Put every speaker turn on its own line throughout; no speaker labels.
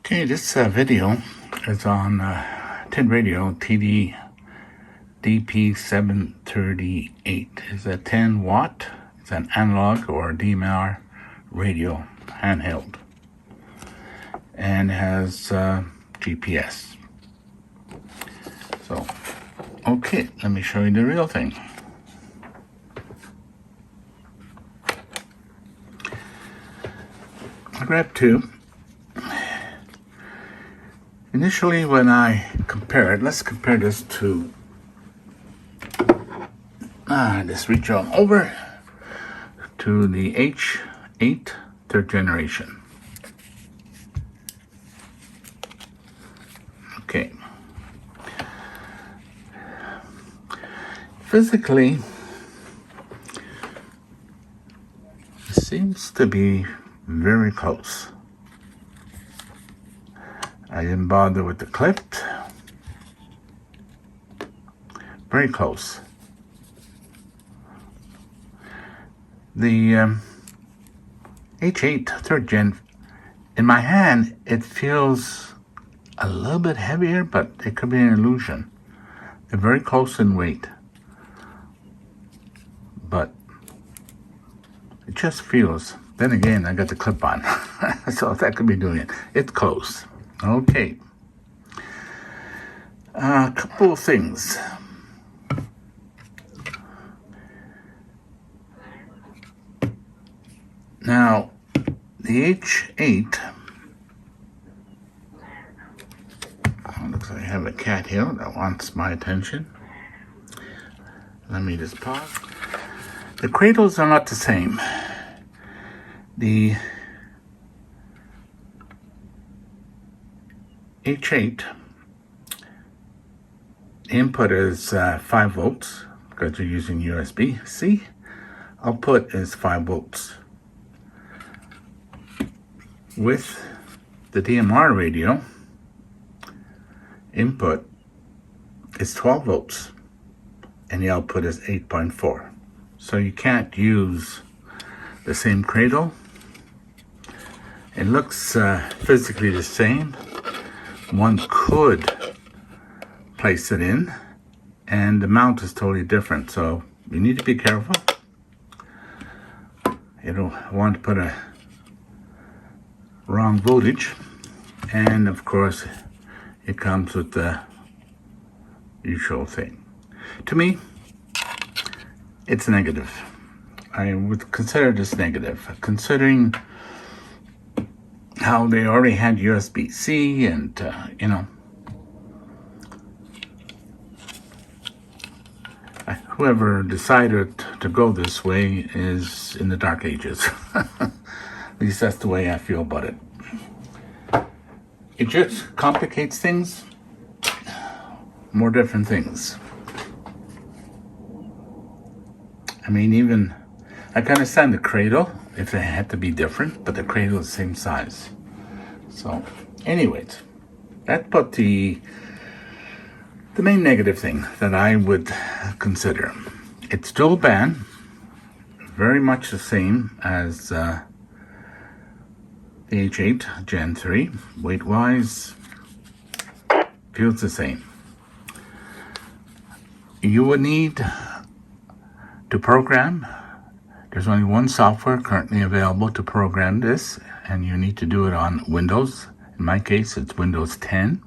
Okay, this video is on Tidradio TD-DP738. It's a 10 watt. It's an analog or DMR radio, handheld, and has GPS. So, okay, let me show you the real thing. I grabbed two. Initially, when I compare it, let's compare this to this reach on over to the H8 third generation. Okay. Physically, it seems to be very close. I didn't bother with the clip. Very close. The H8 third gen, in my hand, it feels a little bit heavier, but it could be an illusion. They're very close in weight, but it just feels. Then again, I got the clip on, so that could be doing it. It's close. Okay. A couple of things. Now, the H8, looks like I have a cat here that wants my attention. Let me just pause. The cradles are not the same. The H8, the input is 5 volts because you're using USB-C. Output is 5 volts. With the DMR radio, input is 12 volts and the output is 8.4. So you can't use the same cradle. It looks physically the same. One could place it in, and the mount is totally different, so you need to be careful. You don't want to put a wrong voltage, and of course it comes with the usual thing. To me, it's negative. I would consider this negative, considering how they already had USB-C and, whoever decided to go this way is in the dark ages. At least that's the way I feel about it. It just complicates things, more different things. I mean, even, I can understand the cradle if it had to be different, but the cradle is the same size. So, anyways, that's but the main negative thing that I would consider. It's dual band, very much the same as the H8 Gen 3. Weight-wise, feels the same. You would need to program. There's only one software currently available to program this, and you need to do it on Windows. In my case, it's Windows 10.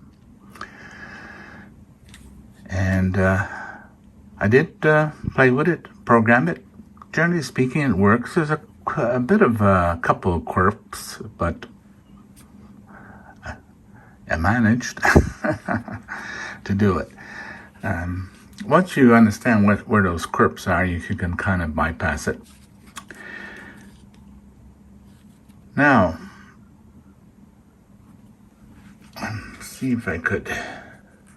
And I did play with it, program it. Generally speaking, it works. There's a bit of a couple of quirks, but I managed to do it. Once you understand where those quirks are, you can kind of bypass it. Now, let's see if I could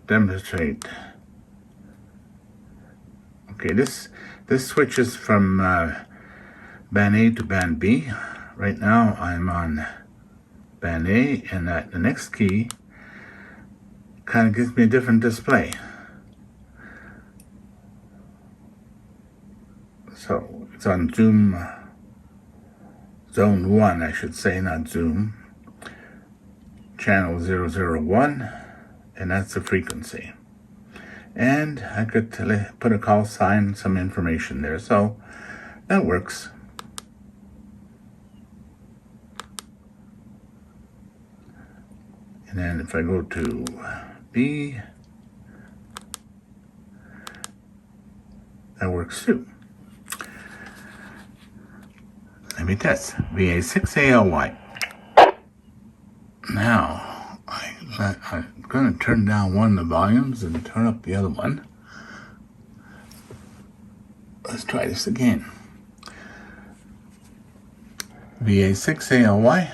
demonstrate. Okay, this switches from band A to band B. Right now, I'm on band A, and the next key kind of gives me a different display. So it's on Zoom Zone 1, I should say, not Zoom. channel 001, and that's the frequency. And I could put a call sign, some information there, so that works. And then if I go to B, that works too. Let me test. VA6ALY. Now, I'm going to turn down one of the volumes and turn up the other one. Let's try this again. VA6ALY.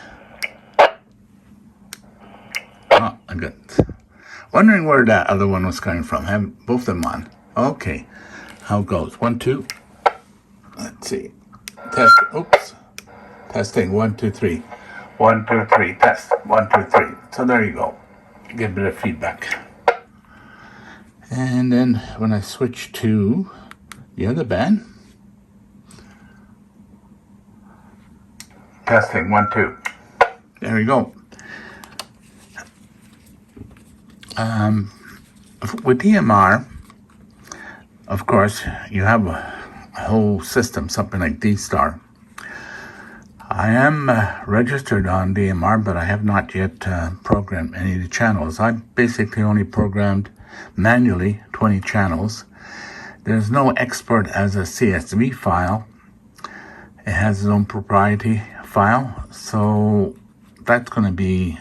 Oh, I got wondering where that other one was coming from. I have both of them on. Okay. How it goes? 1, 2. Let's see. Test. Oops. Testing. 1, 2, 3. 1, 2, 3. Test. 1, 2, 3. So there you go. Get a bit of feedback. And then when I switch to the other band, testing. 1, 2. There we go. With DMR, of course, you have a whole system, something like D-Star. I am registered on DMR, but I have not yet programmed any of the channels. I basically only programmed manually 20 channels. There's no export as a CSV file. It has its own proprietary file, so that's going to be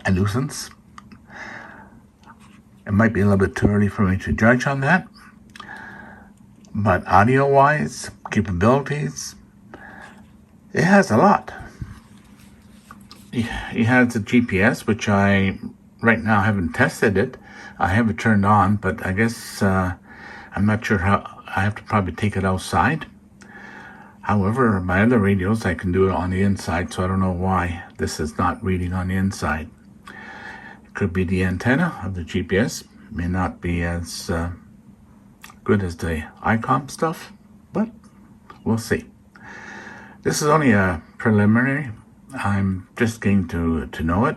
a nuisance. It might be a little bit too early for me to judge on that. But audio-wise, capabilities, it has a lot. It has a GPS, which I right now haven't tested it. I have it turned on, but I guess I'm not sure how. I have to probably take it outside. However, my other radios, I can do it on the inside, so I don't know why this is not reading on the inside. It could be the antenna of the GPS. It may not be as good as the ICOM stuff, but we'll see. This is only a preliminary. I'm just getting to know it.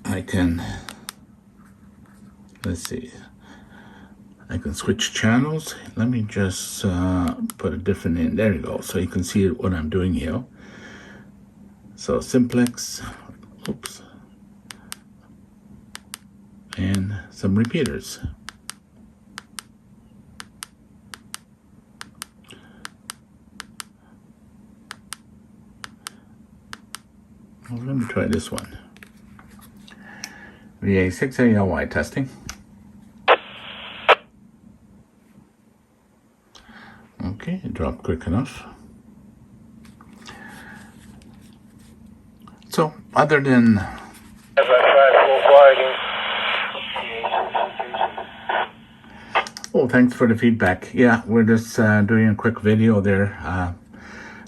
I can, let's see, I can switch channels. Let me just put a different in. There you go. So you can see what I'm doing here. So simplex, oops, and some repeaters. Well, let me try this one. VA6ALY testing. Okay, it dropped quick enough. So, other than oh, thanks for the feedback. Yeah, we're just doing a quick video there,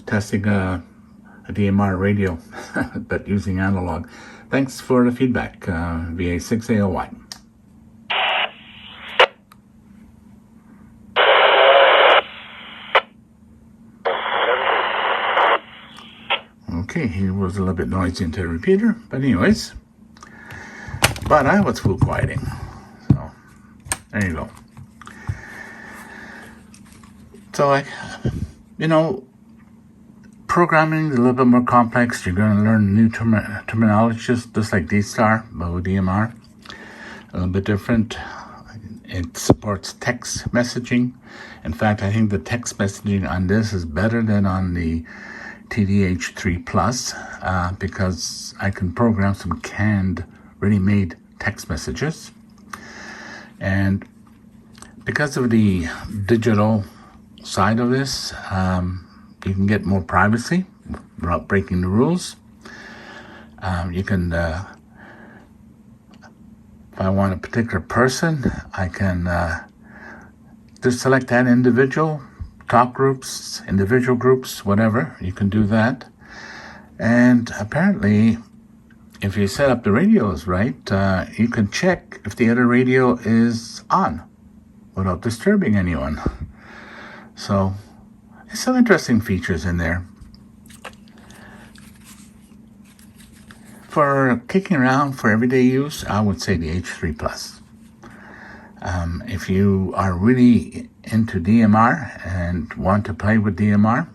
testing a DMR radio, but using analog. Thanks for the feedback, VA6ALY. Okay, he was a little bit noisy into the repeater, but anyways. But I was full quieting. So, there you go. So, programming is a little bit more complex. You're going to learn new terminology, just like D-Star, but with DMR. A little bit different. It supports text messaging. In fact, I think the text messaging on this is better than on the TD-H3 Plus because I can program some canned, ready-made text messages. And because of the digital side of this, you can get more privacy without breaking the rules. You can, if I want a particular person, I can just select that individual, talk groups, individual groups, whatever. You can do that. And apparently, if you set up the radios right, you can check if the other radio is on without disturbing anyone. So, there's some interesting features in there. for kicking around for everyday use, I would say the H3 Plus. If you are really into DMR and want to play with DMR,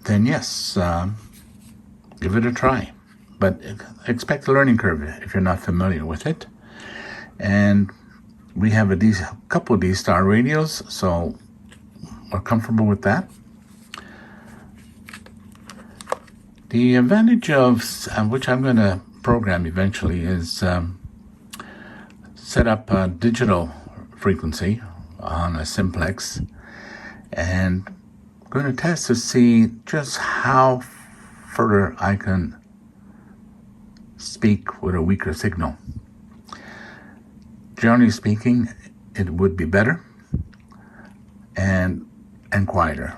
then yes, give it a try. But expect a learning curve if you're not familiar with it. And we have a couple of D-Star radios, so we're comfortable with that. The advantage of, which I'm going to program eventually, is set up a digital frequency on a simplex, and I'm going to test to see just how further I can speak with a weaker signal. Generally speaking, it would be better and quieter.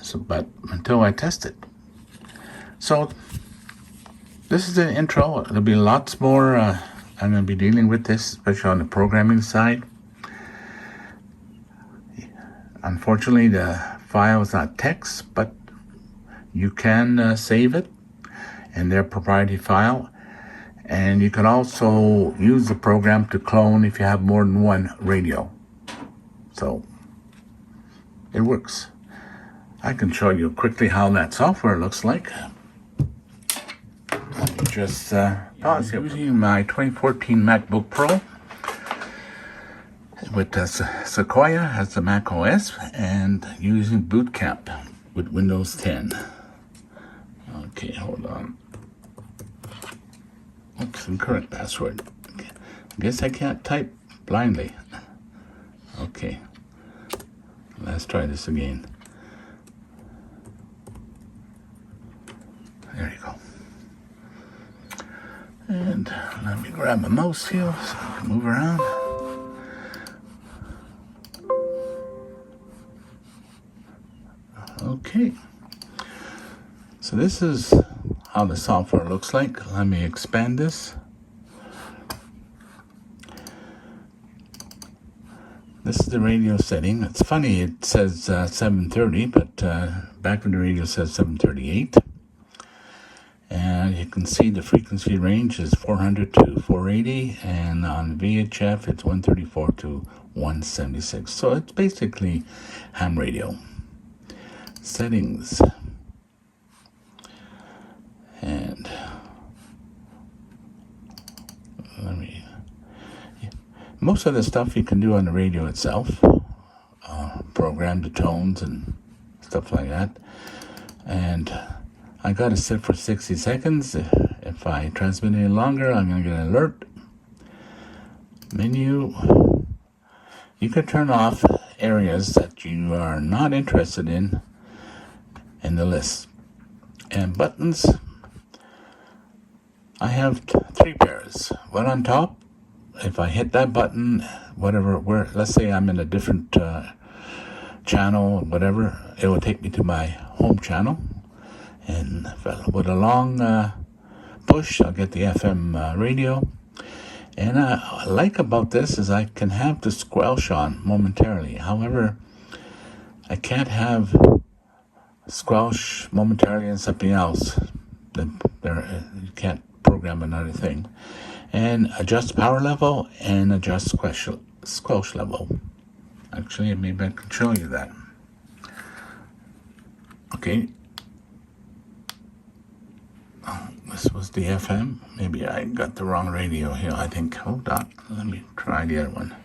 So, but until I test it. So this is the intro. There'll be lots more. I'm going to be dealing with this, especially on the programming side. Unfortunately, the file is not text, but you can save it in their proprietary file. And you can also use the program to clone if you have more than one radio. So it works. I can show you quickly how that software looks like. Let me just pause here. Using my 2014 MacBook Pro with Sequoia as the Mac OS, and using Boot Camp with Windows 10. Okay, hold on. Oops, incorrect password. Okay. I guess I can't type blindly. Okay. Let's try this again. There you go. And let me grab my mouse here so I can move around. Okay. So this is how the software looks like. Let me expand this. This is the radio setting. It's funny, it says 730, but back when the radio says 738. And you can see the frequency range is 400 to 480, and on VHF it's 134 to 176. So it's basically ham radio. Settings. And most of the stuff you can do on the radio itself, program the tones and stuff like that. And I got it set for 60 seconds. If I transmit any longer, I'm going to get an alert. Menu. You can turn off areas that you are not interested in the list. And buttons. I have 3 pairs. One on top. If I hit that button, let's say I'm in a different channel, whatever, it will take me to my home channel. And with a long push, I'll get the FM radio. And I like about this is I can have the squelch on momentarily. However, I can't have squelch momentarily and something else. You can't program another thing. And adjust power level and adjust squelch level. Actually, maybe I can show you that. Okay. Oh, this was the FM. Maybe I got the wrong radio here, I think. Hold on. Let me try the other one.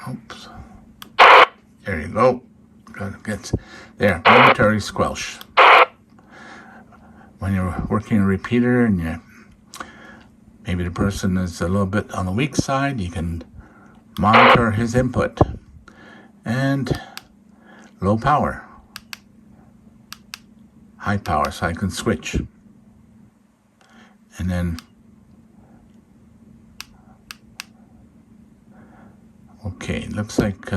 Oops. There you go. Gotta get there. Momentary squelch. When you're working a repeater and maybe the person is a little bit on the weak side, you can monitor his input. And low power. High power, so I can switch. And then okay, looks like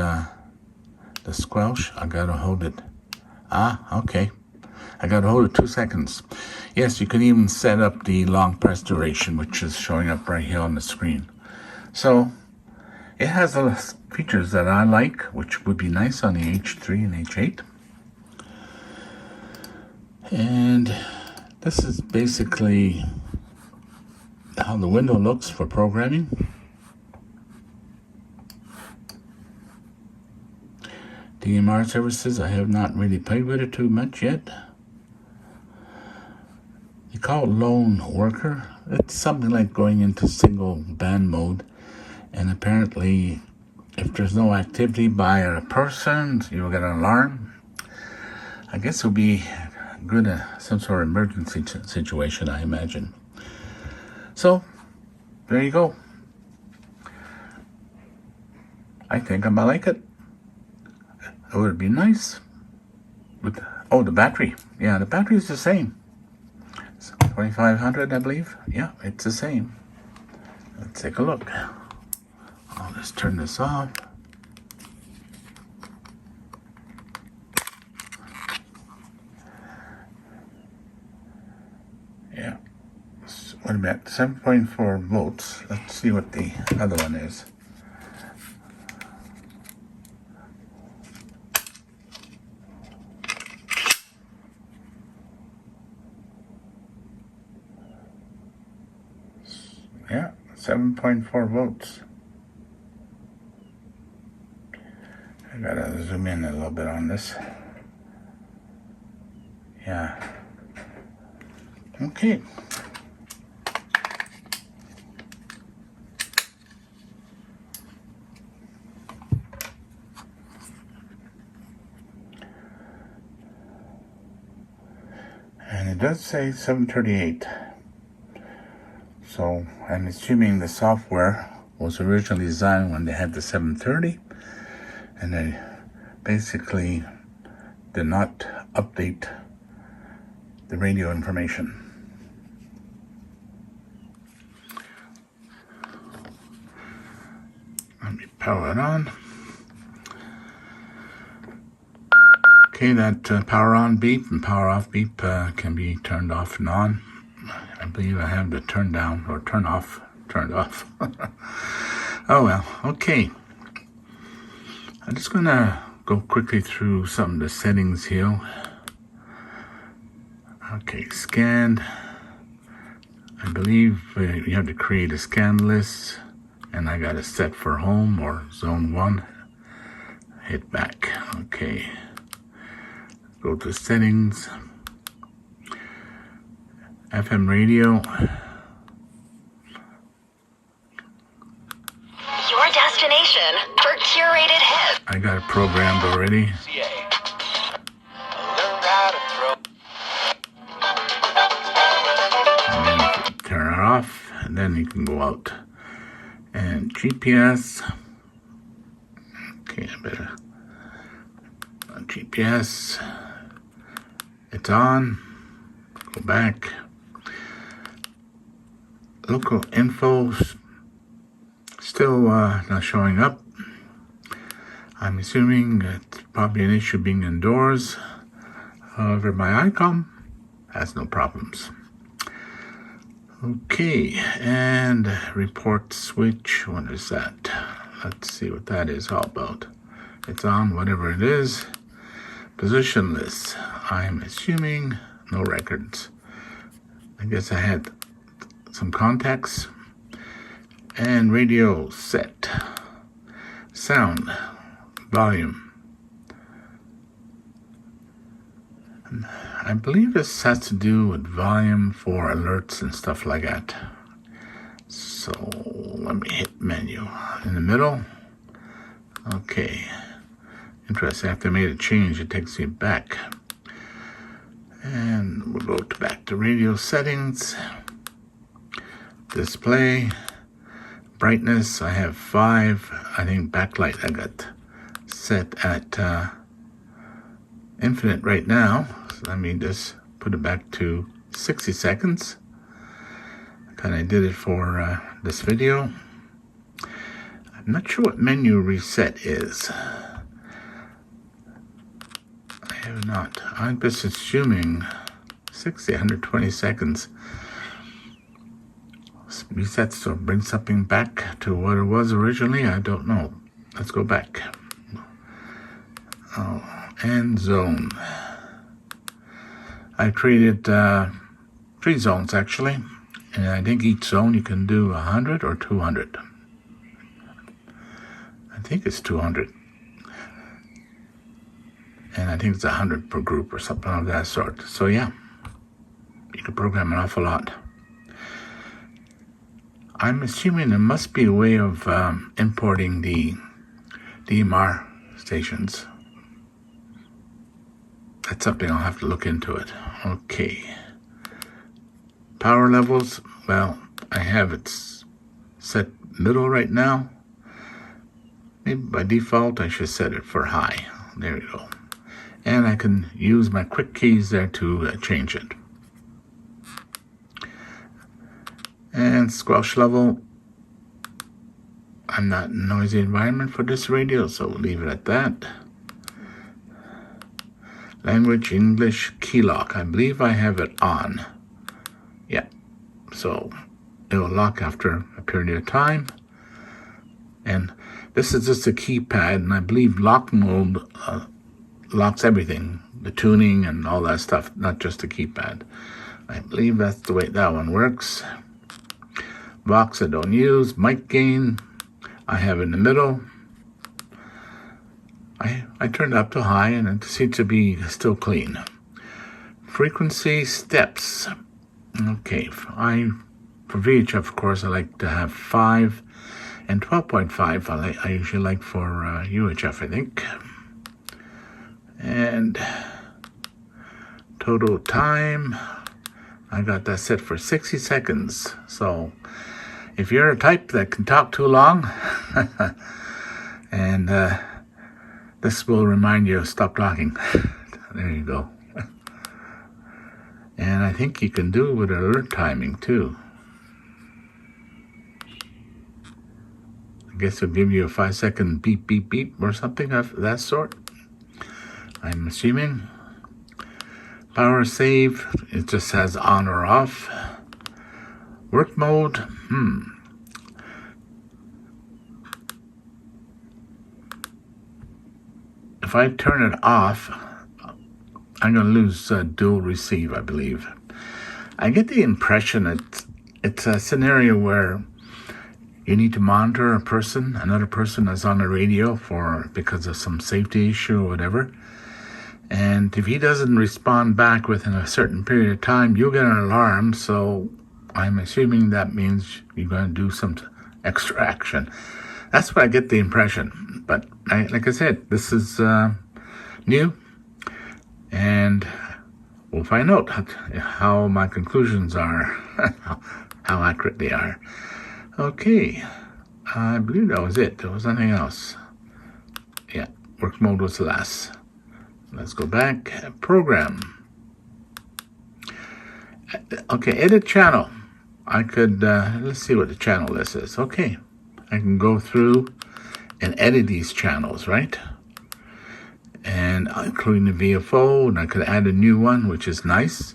the squelch, I gotta hold it. Okay. I gotta hold it 2 seconds. Yes, you can even set up the long press duration, which is showing up right here on the screen. So, It has a lot of features that I like, which would be nice on the H3 and H8. And this is basically how the window looks for programming. DMR services, I have not really played with it too much yet. You call it lone worker. It's something like going into single band mode. And apparently, if there's no activity by a person, you'll get an alarm. I guess it'll be good in some sort of emergency situation, I imagine. So, there you go. I think I might like it. It would be nice. With, oh, the battery. Yeah, the battery is the same. It's 2500, I believe. Yeah, it's the same. Let's take a look. I'll just turn this off. Yeah. What about 7.4 volts? Let's see what the other one is. Yeah, 7.4 volts. I gotta zoom in a little bit on this. Yeah. Okay. And it does say 738. So I'm assuming the software was originally designed when they had the 730, and they basically did not update the radio information. Let me power it on. Okay, that power on beep and power off beep can be turned off and on. I believe I have the turn down or turn off turned off. Oh well, okay. I'm just gonna go quickly through some of the settings here. Okay, scanned. I believe you have to create a scan list, and I got it set for home or zone 1. Hit back. Okay. Go to settings. FM radio.
Your destination for curated hits.
I got it programmed already. And then you can turn it off, and then you can go out. And GPS. Okay, I better. GPS. It's on. Go back. Local info still not showing up. I'm assuming it's probably an issue being indoors. However, my ICOM has no problems. Okay, and report switch. What is that? Let's see what that is all about. It's on, whatever it is. Position list. I'm assuming no records. I guess I had some contacts. And radio set. Sound. Volume. I believe this has to do with volume for alerts and stuff like that. So let me hit menu. In the middle. Okay. Interesting. After I made a change, it takes me back. And we'll go back to radio settings. Display. Brightness, I have 5. I think backlight I got set at infinite right now. So let me just put it back to 60 seconds. I kind of did it for this video. I'm not sure what menu reset is. I have not. I'm just assuming 60, 120 seconds. resets or bring something back to what it was originally. I don't know. Let's go back. Oh, and zone. I created 3 zones actually, and I think each zone you can do 100 or 200. I think it's 200, and I think it's 100 per group or something of that sort. So yeah, you can program an awful lot. I'm assuming there must be a way of importing the DMR stations. That's something I'll have to look into it. Okay. Power levels, well, I have it set middle right now. Maybe by default I should set it for high. There we go. And I can use my quick keys there to change it. And squelch level, I'm not in a noisy environment for this radio, so we'll leave it at that. Language, English, key lock, I believe I have it on. Yeah, so it will lock after a period of time. And this is just a keypad, and I believe lock mode locks everything, the tuning and all that stuff, not just the keypad. I believe that's the way that one works. Box I don't use. Mic gain, I have in the middle. I turned it up to high, and it seems to be still clean. Frequency steps. Okay, for VHF, of course, I like to have 5 and 12.5. I usually like for UHF, I think. And total time, I got that set for 60 seconds. So if you're a type that can talk too long, and this will remind you of stop talking. There you go. And I think you can do it with alert timing too. I guess it'll give you a 5-second beep, beep, beep or something of that sort, I'm assuming. Power save, it just says on or off. Work mode, If I turn it off, I'm going to lose dual receive, I believe. I get the impression it's a scenario where you need to monitor another person that's on the radio because of some safety issue or whatever. And if he doesn't respond back within a certain period of time, you'll get an alarm. So I'm assuming that means you're going to do some extra action. That's what I get the impression. But like I said, this is new. And we'll find out how my conclusions are, how accurate they are. Okay, I believe that was it. There was nothing else. Yeah, work mode was the last. Let's go back. Program. Okay, edit channel. I could, let's see what the channel list is. Okay, I can go through and edit these channels, right? And including the VFO, and I could add a new one, which is nice.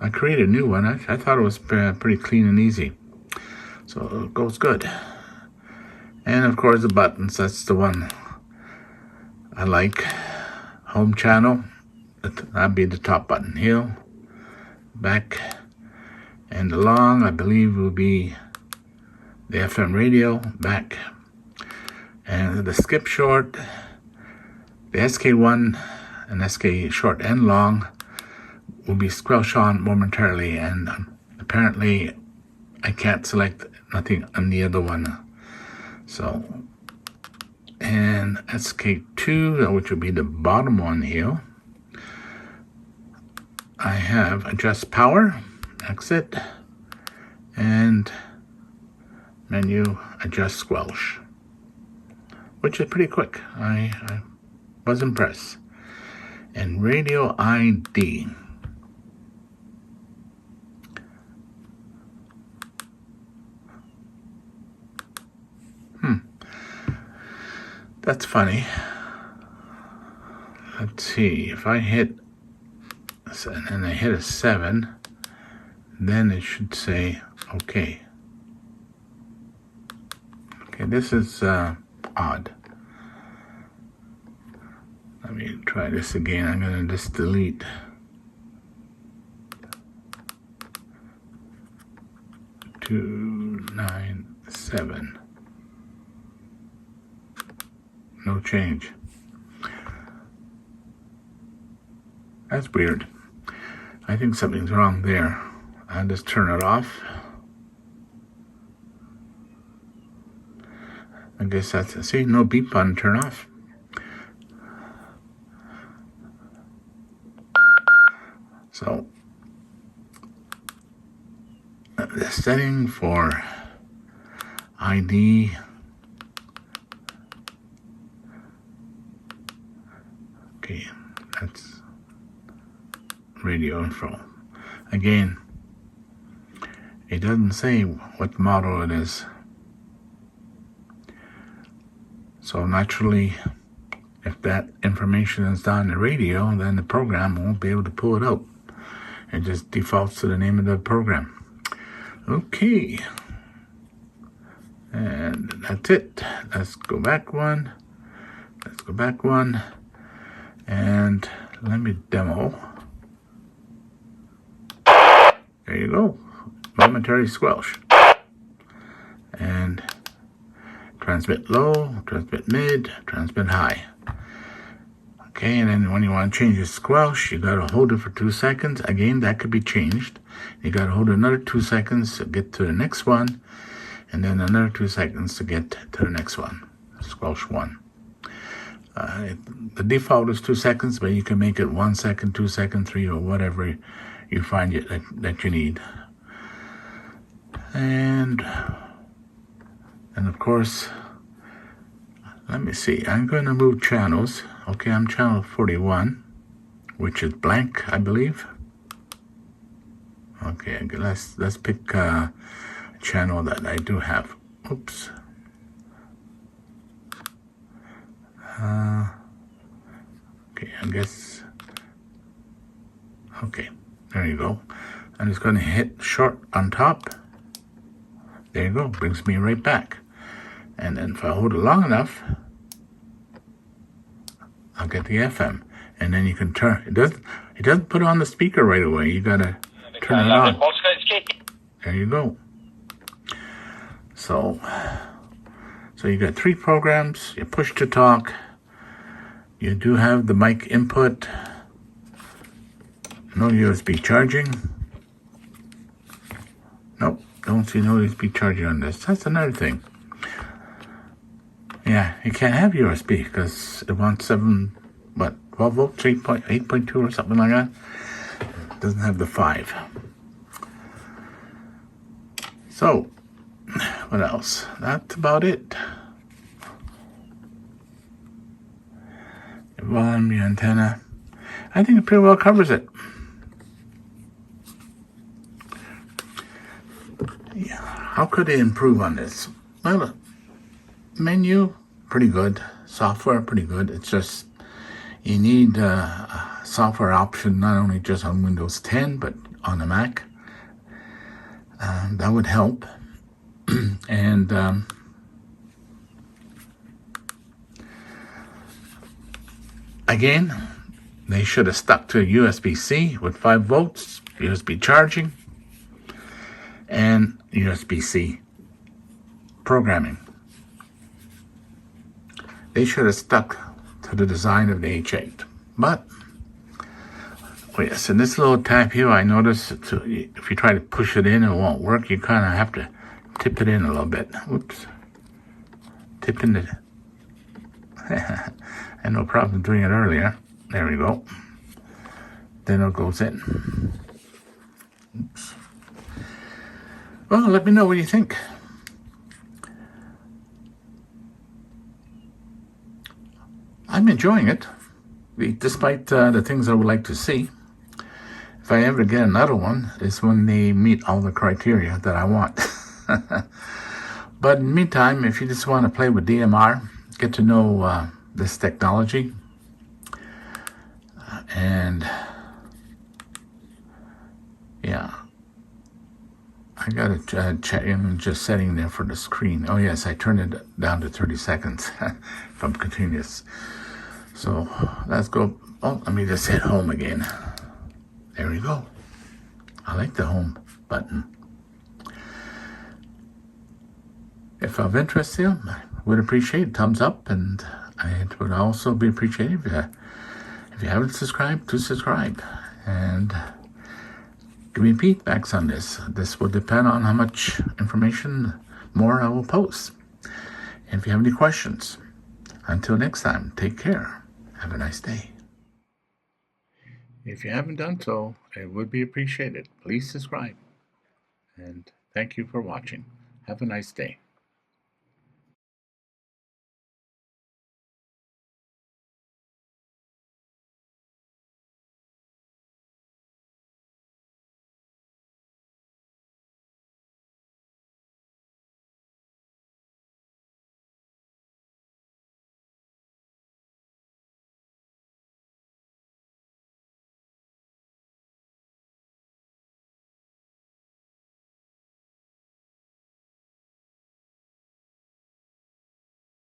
I created a new one. I thought it was pretty clean and easy. So it goes good. And of course the buttons, that's the one I like. Home channel, that'd be the top button here. Back and along, I believe will be the FM radio, back. And the skip short, the SK1 and SK short and long will be squelched on momentarily, and apparently I can't select nothing on the other one. So, and SK2, which will be the bottom one here, I have adjust power, exit, and menu adjust squelch, which is pretty quick. I was impressed. And radio ID. That's funny. Let's see, if I hit 6, and then I hit a 7, then it should say okay. Okay, this is odd. Let me try this again. I'm going to just delete 297. No change. That's weird. I think something's wrong there. I'll just turn it off. I guess that's, see, no beep button, turn off. So, the setting for ID, okay, that's radio info. Again, it doesn't say what model it is. So naturally, if that information is on the radio, then the program won't be able to pull it out. It just defaults to the name of the program. Okay. And that's it. Let's go back one. Let's go back one. And let me demo. There you go. Momentary squelch. And transmit low, transmit mid, transmit high. Okay, and then when you want to change the squelch, you got to hold it for 2 seconds. Again, that could be changed. You got to hold it another 2 seconds to get to the next one, and then another 2 seconds to get to the next one. Squelch 1. The default is 2 seconds, but you can make it 1 second, 2 seconds, 3, or whatever you find that you need. And of course, let me see. I'm going to move channels. Okay, I'm channel 41, which is blank, I believe. Okay, let's pick a channel that I do have. Oops. Okay, I guess. Okay, there you go. I'm just going to hit short on top. There you go. Brings me right back. And then if I hold it long enough, I'll get the FM. And then you can turn. It doesn't put it on the speaker right away. You gotta turn it on. There you go. So you got 3 programs. You push to talk. You do have the mic input. No USB charging. Nope, don't see no USB charging on this. That's another thing. Yeah, you can't have USB because it wants 12 volts, 8.2 or something like that. It doesn't have the 5. So, what else? That's about it. Volume, antenna. I think it pretty well covers it. Yeah. How could they improve on this? Well, menu, pretty good. Software, pretty good. It's just you need a software option not only just on Windows 10, but on the Mac. That would help. And again, they should have stuck to USB-C with 5 volts, USB charging, and USB-C programming. They should have stuck to the design of the H8. But, oh yes, in this little tab here, I noticed if you try to push it in, it won't work. You kind of have to tip it in a little bit. Whoops. Tip in it. I had no problem doing it earlier. There we go. Then it goes in. Oops. Well, let me know what you think. I'm enjoying it, despite the things I would like to see. If I ever get another one, it's when they meet all the criteria that I want. But in the meantime, if you just want to play with DMR, get to know this technology, and Yeah. I got it check in just setting there for the screen. Oh yes, I turned it down to 30 seconds from continuous. So let's go. Oh, let me just hit home again. There we go. I like the home button. If of interest to you, I would appreciate a thumbs up, and it would also be appreciated if you haven't subscribed, to subscribe. And give me feedbacks on this. This will depend on how much information more I will post. And if you have any questions, until next time, take care. Have a nice day. If you haven't done so, it would be appreciated. Please subscribe. And thank you for watching. Have a nice day.